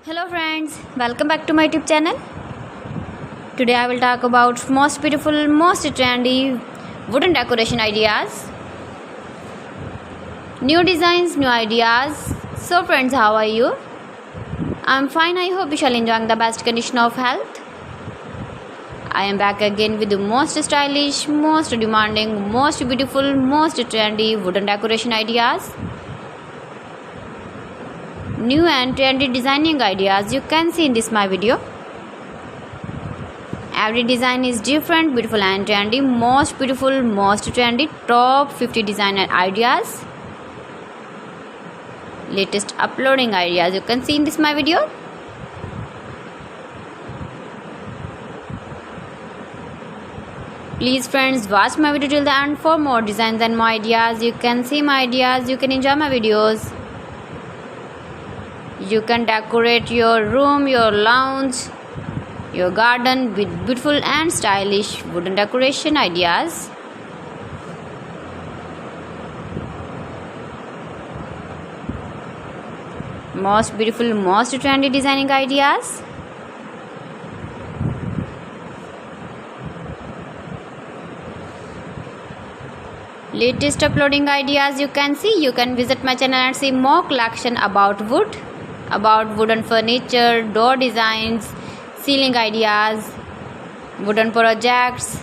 Hello friends, welcome back to my YouTube channel. Today I will talk about most beautiful, most trendy wooden decoration ideas. New designs, new ideas. So friends, how are you? I'm fine. I hope you shall enjoy the best condition of health. I am back again with the most stylish, most demanding, most beautiful, most trendy wooden decoration ideas. New and trendy designing ideas you can see in this my video. Every design is different, beautiful and trendy. Most beautiful, most trendy, top 50 designer ideas. Latest uploading ideas you can see in this my video. Please friends, watch my video till the end for more designs and more ideas. You can see my ideas, you can enjoy my videos. You can decorate your room, your lounge, your garden with beautiful and stylish wooden decoration ideas. Most beautiful, most trendy designing ideas. Latest uploading ideas you can see. You can visit my channel and see more collection about wood, about wooden furniture, door designs, ceiling ideas, wooden projects,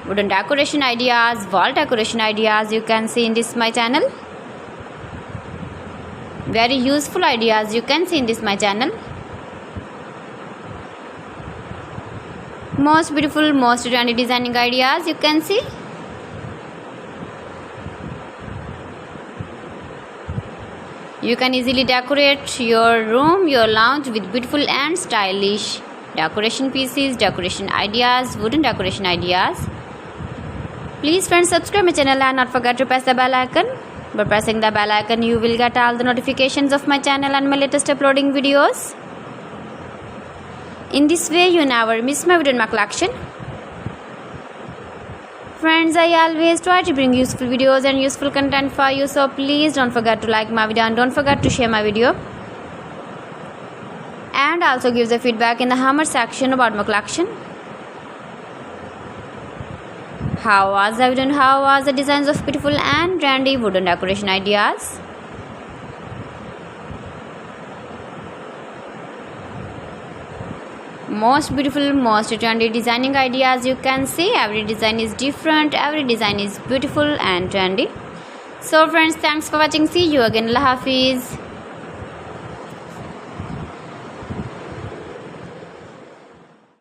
wooden decoration ideas, wall decoration ideas you can see in this my channel. Very useful ideas you can see in this my channel. Most beautiful, most trendy designing ideas you can see. You can easily decorate your room, your lounge with beautiful and stylish decoration pieces, decoration ideas, wooden decoration ideas. Please friends, subscribe my channel and not forget to press the bell icon. By pressing the bell icon, you will get all the notifications of my channel and my latest uploading videos. In this way, you never miss my video in my collection. Friends, I always try to bring useful videos and useful content for you, so please don't forget to like my video and don't forget to share my video. And also give the feedback in the comment section about my collection. How was the video and how was the designs of beautiful and trendy wooden decoration ideas? Most beautiful, most trendy designing ideas you can see. Every design is different, every design is beautiful and trendy. So friends, thanks for watching. See you again. Allah Hafiz.